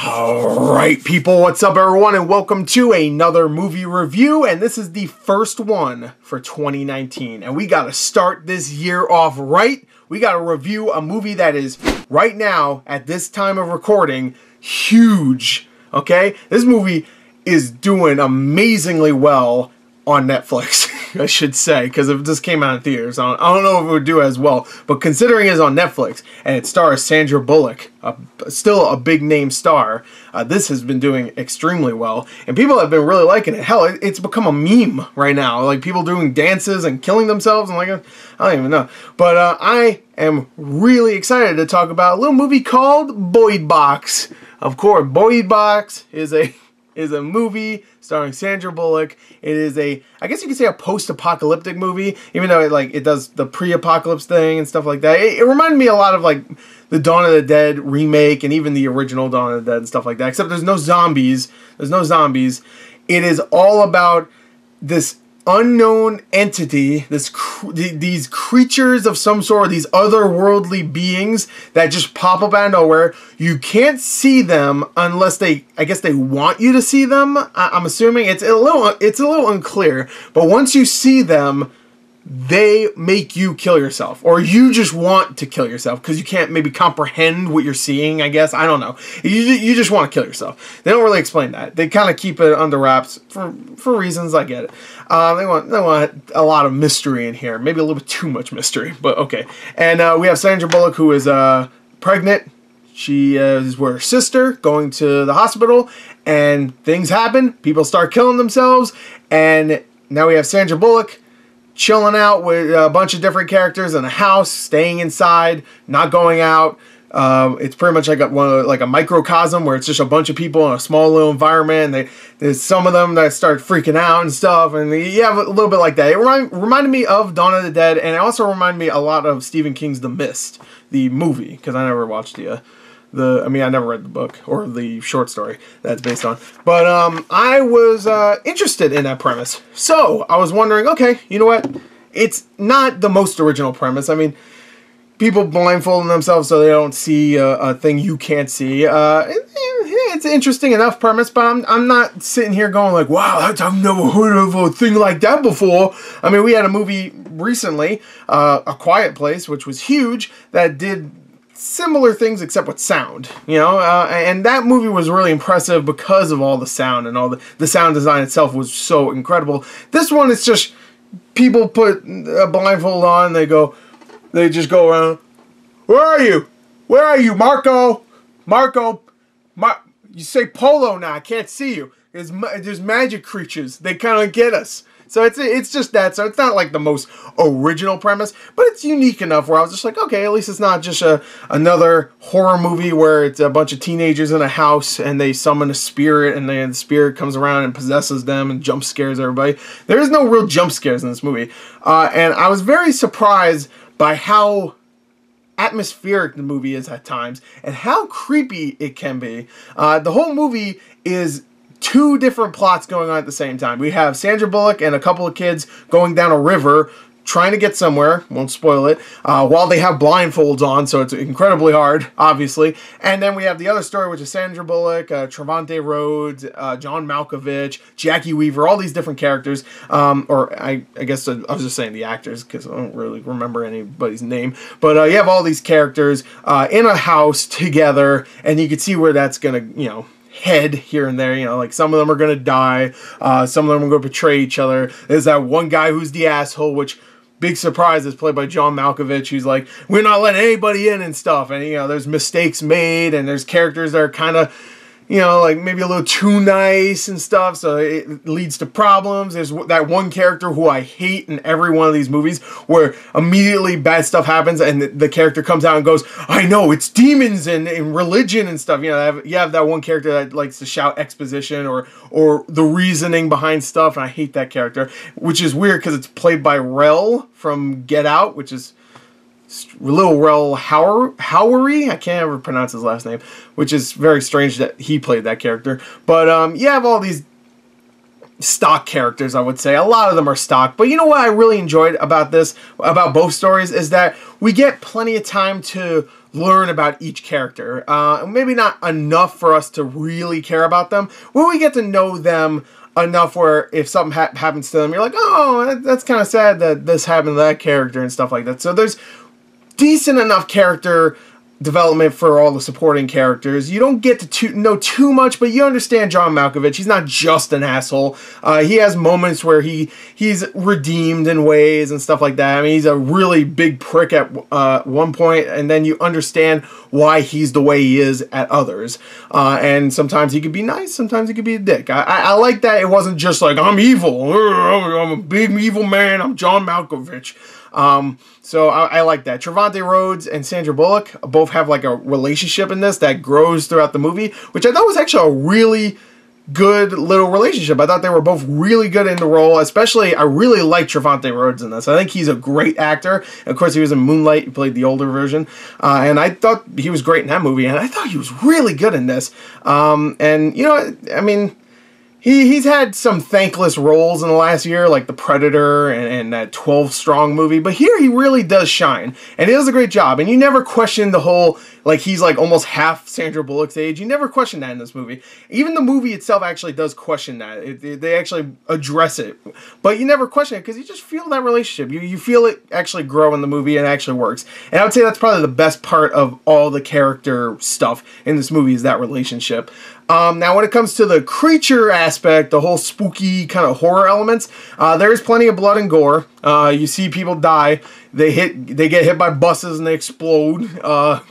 Alright people, what's up everyone, and welcome to another movie review, and this is the first one for 2019, and we gotta start this year off right. We gotta review a movie that is, right now, at this time of recording, huge, okay? This movie is doing amazingly well on Netflix, I should say, because it just came out in theaters. I don't know if it would do as well, but considering it's on Netflix and it stars Sandra Bullock, still a big name star, this has been doing extremely well, and people have been really liking it. Hell, it's become a meme right now, like people doing dances and killing themselves, and like, I don't even know. But I am really excited to talk about a little movie called Boyd Box. Of course, Boyd Box is a movie starring Sandra Bullock. It is I guess you could say a post-apocalyptic movie, even though it does the pre-apocalypse thing and stuff like that. It reminded me a lot of like the Dawn of the Dead remake and even the original Dawn of the Dead and stuff like that, except there's no zombies. There's no zombies. It is all about this unknown entity, these creatures of some sort, these otherworldly beings that just pop up out of nowhere. You can't see them unless I guess they want you to see them. I'm assuming it's a little unclear, but once you see them, they make you kill yourself, or you just want to kill yourself because you can't maybe comprehend what you're seeing, I guess. I don't know. You just want to kill yourself. They don't really explain that. They kind of keep it under wraps for reasons. I get it. They want a lot of mystery in here. Maybe a little bit too much mystery, but okay. And we have Sandra Bullock, who is pregnant. She is with her sister going to the hospital, and things happen. People start killing themselves, and now we have Sandra Bullock chilling out with a bunch of different characters in a house, staying inside, not going out. It's pretty much like a microcosm where it's just a bunch of people in a small little environment. And there's some of them that start freaking out and stuff, and you have a little bit like that. It reminded me of Dawn of the Dead, and it also reminded me a lot of Stephen King's The Mist, the movie, because I never watched I never read the book or the short story that's based on. But I was interested in that premise. So I was wondering, okay, you know what? It's not the most original premise. I mean, people blindfolding themselves so they don't see a thing you can't see. It's an interesting enough premise, but I'm not sitting here going like, wow, I've never heard of a thing like that before. I mean, we had a movie recently, A Quiet Place, which was huge, that did similar things except with sound, you know, and that movie was really impressive because of all the sound, and all the sound design itself was so incredible. This one is just people put a blindfold on, they just go around, where are you, Marco, you say Polo now, I can't see you. There's magic creatures, they kind of get us. So it's just that. So it's not like the most original premise, but it's unique enough where I was just like, okay, at least it's not just another horror movie where it's a bunch of teenagers in a house and they summon a spirit, and the spirit comes around and possesses them and jump scares everybody. There is no real jump scares in this movie. And I was very surprised by how atmospheric the movie is at times and how creepy it can be. The whole movie is two different plots going on at the same time. We have Sandra Bullock and a couple of kids going down a river trying to get somewhere, won't spoil it, while they have blindfolds on, so it's incredibly hard, obviously. And then we have the other story, which is Sandra Bullock, Trevante Rhodes, John Malkovich, Jackie Weaver, all these different characters, or I guess I was just saying the actors, because I don't really remember anybody's name, but you have all these characters in a house together, and you can see where that's gonna, you know, head here and there, you know, like some of them are gonna die, some of them are gonna betray each other. There's that one guy who's the asshole, which, big surprise, is played by John Malkovich, who's like, we're not letting anybody in and stuff, and you know, there's mistakes made, and there's characters that are kind of, you know, like maybe a little too nice and stuff, so it leads to problems. There's that one character who I hate in every one of these movies, where immediately bad stuff happens and the character comes out and goes, I know, it's demons and religion and stuff. You know, you have that one character that likes to shout exposition or the reasoning behind stuff, and I hate that character, which is weird because it's played by Rel from Get Out, which is Little Rel Howery, I can't ever pronounce his last name, which is very strange that he played that character. But you have all these stock characters, I would say. A lot of them are stock. But you know what I really enjoyed about both stories, is that we get plenty of time to learn about each character. Maybe not enough for us to really care about them, where we get to know them enough where if something happens to them, you're like, oh, that's kind of sad that this happened to that character and stuff like that. So there's decent enough character development for all the supporting characters. You don't get to know too much, but you understand John Malkovich. He's not just an asshole. He has moments where he's redeemed in ways and stuff like that. I mean, he's a really big prick at one point, and then you understand why he's the way he is at others. And sometimes he could be nice, sometimes he could be a dick. I like that it wasn't just like, I'm evil, I'm a big evil man, I'm John Malkovich. So I like that. Trevante Rhodes and Sandra Bullock both have like a relationship in this that grows throughout the movie, which I thought was actually a really good little relationship. I thought they were both really good in the role. Especially, I really like Trevante Rhodes in this. I think he's a great actor. Of course, he was in Moonlight. He played the older version. And I thought he was great in that movie. And I thought he was really good in this. And, you know, I mean, he's had some thankless roles in the last year, like The Predator and that 12 Strong movie. But here he really does shine. And he does a great job. And you never question the whole, like, he's like almost half Sandra Bullock's age. You never question that in this movie. Even the movie itself actually does question that. They actually address it. But you never question it because you just feel that relationship. You feel it actually grow in the movie and it actually works. And I would say that's probably the best part of all the character stuff in this movie is that relationship. Now, when it comes to the creature aspect, the whole spooky kind of horror elements, there is plenty of blood and gore. You see people die. They get hit by buses and they explode.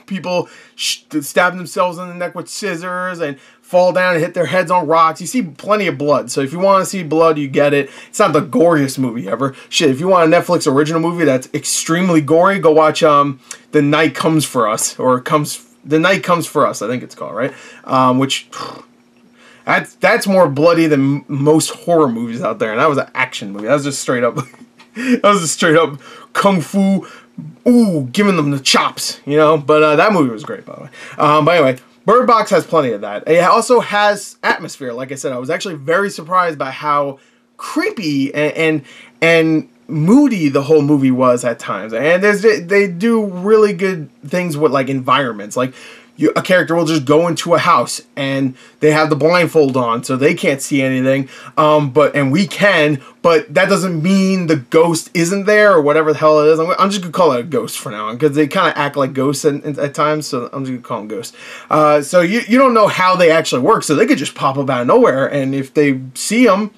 People stab themselves in the neck with scissors and fall down and hit their heads on rocks. You see plenty of blood. So if you want to see blood, you get it. It's not the goriest movie ever. Shit, if you want a Netflix original movie that's extremely gory, go watch The Night Comes for Us, or The Night Comes for Us, I think it's called, right? Which that's more bloody than most horror movies out there, and that was an action movie. That was just straight up, kung fu, giving them the chops, you know. But that movie was great, by the way. But anyway, Bird Box has plenty of that. It also has atmosphere. Like I said, I was actually very surprised by how creepy and moody the whole movie was at times, and they do really good things with like environments. Like a character will just go into a house and they have the blindfold on so they can't see anything, and we can, but that doesn't mean the ghost isn't there or whatever the hell it is. I'm just gonna call it a ghost for now because they kind of act like ghosts at times, so I'm just gonna call them ghosts. So you don't know how they actually work, so they could just pop up out of nowhere, and if they see them,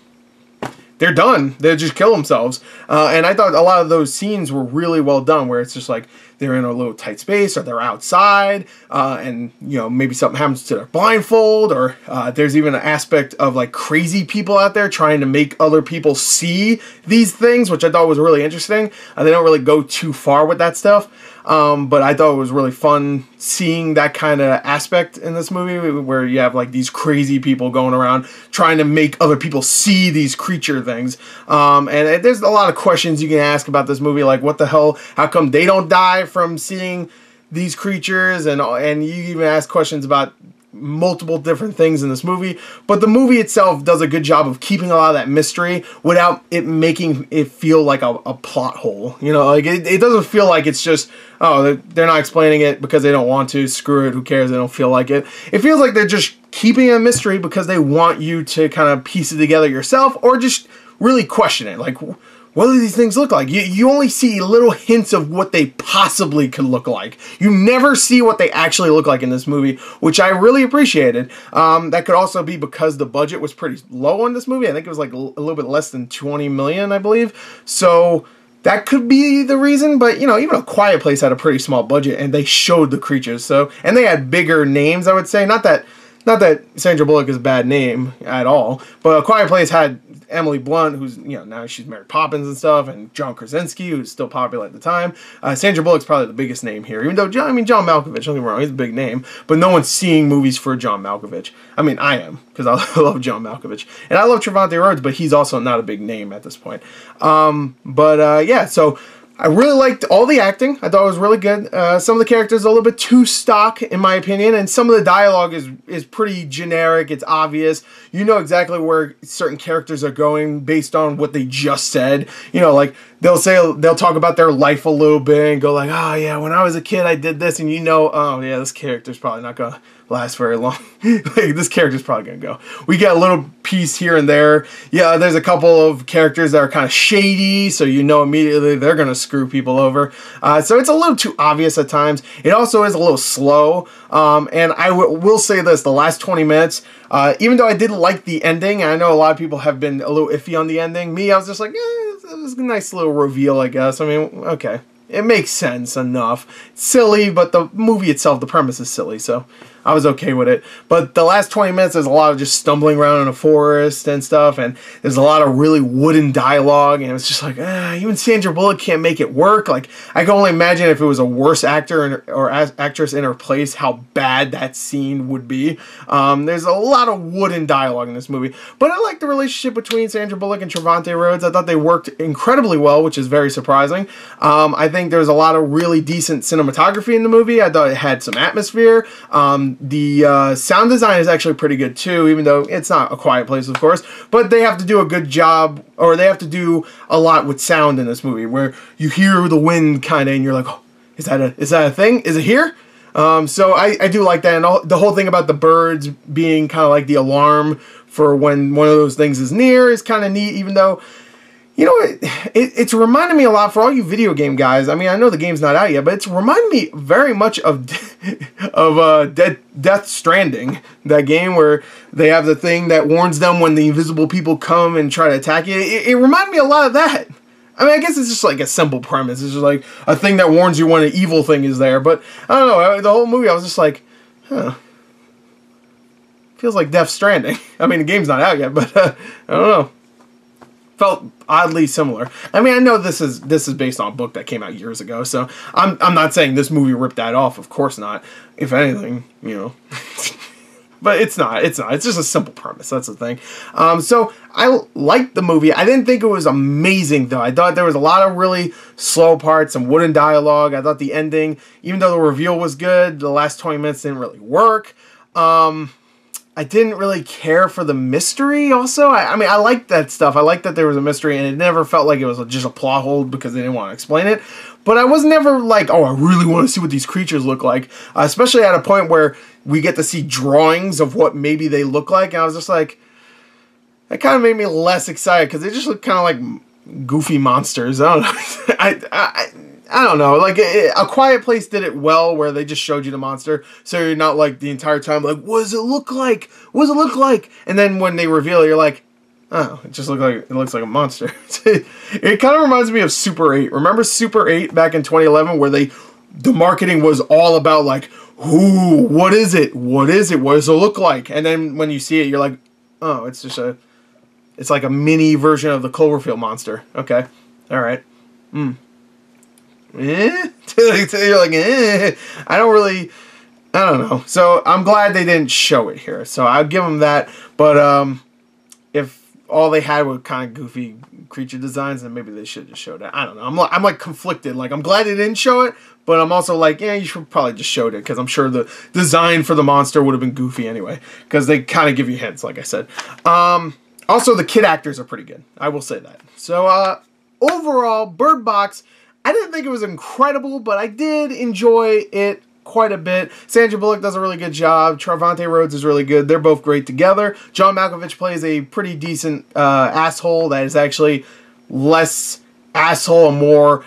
they're done. They'll just kill themselves. And I thought a lot of those scenes were really well done, where it's just like they're in a little tight space or they're outside, and you know, maybe something happens to their blindfold, or there's even an aspect of like crazy people out there trying to make other people see these things, which I thought was really interesting. They don't really go too far with that stuff. But I thought it was really fun seeing that kind of aspect in this movie, where you have like these crazy people going around trying to make other people see these creature things. And there's a lot of questions you can ask about this movie, like what the hell, how come they don't die from seeing these creatures? And you even ask questions about multiple different things in this movie, but the movie itself does a good job of keeping a lot of that mystery without it making it feel like a plot hole. You know, like it doesn't feel like it's just, oh, they're not explaining it because they don't want to, screw it, who cares, they don't feel like it. It feels like they're just keeping a mystery because they want you to kind of piece it together yourself, or just really question it, like, what do these things look like? You only see little hints of what they possibly could look like. You never see what they actually look like in this movie, which I really appreciated. That could also be because the budget was pretty low on this movie. I think it was like a little bit less than 20 million, I believe. So that could be the reason, but you know, even A Quiet Place had a pretty small budget and they showed the creatures. So, and they had bigger names, I would say. Not that Sandra Bullock is a bad name at all, but A Quiet Place had Emily Blunt, who's, you know, now she's Mary Poppins and stuff, and John Krasinski, who's still popular at the time. Sandra Bullock's probably the biggest name here, even though, John Malkovich, don't get me wrong, he's a big name, but no one's seeing movies for John Malkovich. I mean, I am, because I love John Malkovich. And I love Trevante Rhodes, but he's also not a big name at this point. Yeah, so I really liked all the acting. I thought it was really good. Some of the characters are a little bit too stock, in my opinion, and some of the dialogue is pretty generic. It's obvious. You know exactly where certain characters are going based on what they just said. You know, like they'll talk about their life a little bit and go like, oh yeah, when I was a kid I did this, and you know, oh yeah, this character's probably not gonna last very long. Like, this character's probably gonna go. We get a little piece here and there. Yeah, there's a couple of characters that are kind of shady, so you know immediately they're gonna screw people over. So it's a little too obvious at times. It also is a little slow. And I will say this: the last 20 minutes, even though I did like the ending, and I know a lot of people have been a little iffy on the ending. Me, I was just like, it was a nice little reveal, I guess. I mean, okay, it makes sense enough. It's silly, but the movie itself, the premise is silly, so I was okay with it. But the last 20 minutes, there's a lot of just stumbling around in a forest and stuff, and there's a lot of really wooden dialogue, and it's just like, even Sandra Bullock can't make it work. Like, I can only imagine if it was a worse actor or actress in her place, how bad that scene would be. There's a lot of wooden dialogue in this movie, but I like the relationship between Sandra Bullock and Trevante Rhodes. I thought they worked incredibly well, which is very surprising. I think there's a lot of really decent cinematography in the movie. I thought it had some atmosphere. The sound design is actually pretty good too, even though it's not A Quiet Place, of course. But they have to do a good job, or they have to do a lot with sound in this movie, where you hear the wind kind of, and you're like, oh, is that a thing? Is it here? So I do like that, and the whole thing about the birds being kind of like the alarm for when one of those things is near is kind of neat, even though, you know, it's reminding me a lot for all you video game guys. I mean, I know the game's not out yet, but it's reminding me very much of Death Stranding, that game where they have the thing that warns them when the invisible people come and try to attack you. It reminded me a lot of that. I mean, I guess it's just like a simple premise. It's just like a thing that warns you when an evil thing is there. But I don't know. The whole movie, I was just like, huh. Feels like Death Stranding. I mean, the game's not out yet, but I don't know. Felt oddly similar. I mean, I know this is based on a book that came out years ago, so I'm not saying this movie ripped that off. Of course not. If anything, you know. But it's not. It's just a simple premise. That's the thing. So I liked the movie. I didn't think it was amazing, though. I thought there was a lot of really slow parts, some wooden dialogue. I thought the ending, even though the reveal was good, the last 20 minutes didn't really work. I didn't really care for the mystery also. I mean, I liked that stuff. I liked that there was a mystery, and it never felt like it was just a plot hole because they didn't want to explain it. But I was never like, oh, I really want to see what these creatures look like. Especially at a point where we get to see drawings of what maybe they look like. And I was just like, that kind of made me less excited because they just look kind of like goofy monsters. I don't know. I don't know, like, A Quiet Place did it well, where they just showed you the monster, so you're not, like, the entire time, like, what does it look like? What does it look like? And then when they reveal it, you're like, oh, it looks like a monster. It kind of reminds me of Super 8. Remember Super 8 back in 2011, where the marketing was all about, like, ooh, what is it? What is it? What does it look like? And then when you see it, you're like, oh, it's like a mini version of the Cloverfield monster. Okay, all right. You're like, I don't know. So I'm glad they didn't show it here. So I'll give them that. But if all they had were kind of goofy creature designs, then maybe they should just show that. I don't know. I'm like conflicted. Like, I'm glad they didn't show it, but I'm also like, yeah, you should probably just showed it, because I'm sure the design for the monster would have been goofy anyway, because they kind of give you hints, like I said. Also, the kid actors are pretty good. I will say that. So overall, Bird Box, I didn't think it was incredible, but I did enjoy it quite a bit. Sandra Bullock does a really good job. Trevante Rhodes is really good. They're both great together. John Malkovich plays a pretty decent asshole that is actually less asshole and more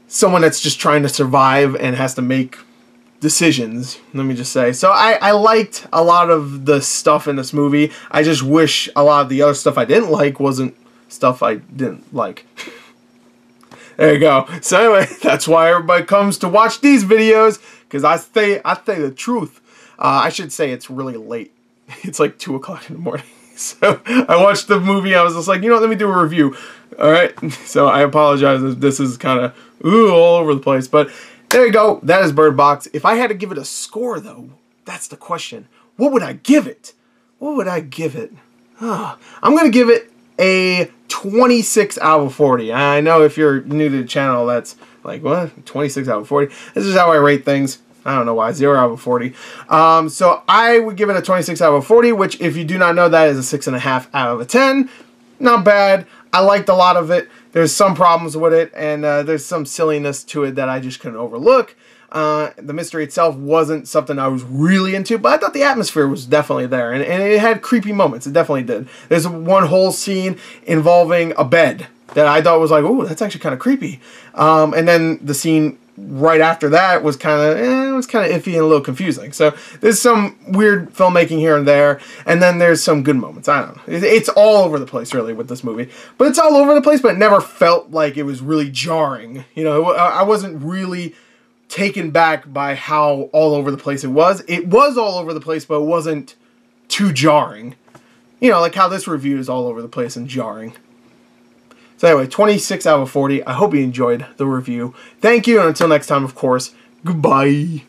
someone that's just trying to survive and has to make decisions, let me just say. So I liked a lot of the stuff in this movie. I just wish a lot of the other stuff I didn't like wasn't stuff I didn't like. There you go. So anyway, that's why everybody comes to watch these videos, because I say the truth. I should say it's really late. It's like 2 o'clock in the morning. So I watched the movie. I was just like, you know what, let me do a review. All right. So I apologize if this is kind of all over the place. But there you go. That is Bird Box. If I had to give it a score, though, that's the question. What would I give it? What would I give it? I'm going to give it a 26 out of 40. I know if you're new to the channel, that's like, what? 26 out of 40? This is how I rate things. I don't know why. 0 out of 40. So I would give it a 26 out of 40, which, if you do not know, that is a 6.5 out of 10. Not bad. I liked a lot of it. There's some problems with it, and there's some silliness to it that I just couldn't overlook. The mystery itself wasn't something I was really into, but I thought the atmosphere was definitely there, and it had creepy moments. It definitely did. There's one whole scene involving a bed that I thought was like, oh, that's actually kind of creepy. And then the scene right after that was kind of iffy and a little confusing. So there's some weird filmmaking here and there, and then there's some good moments. I don't know. It's all over the place, really, with this movie. But it's all over the place, but it never felt like it was really jarring. You know, I wasn't really taken back by how all over the place it was. It was all over the place, but it wasn't too jarring. You know, like how this review is all over the place and jarring. So anyway, 26 out of 40. I hope you enjoyed the review. Thank you, and until next time, of course, goodbye.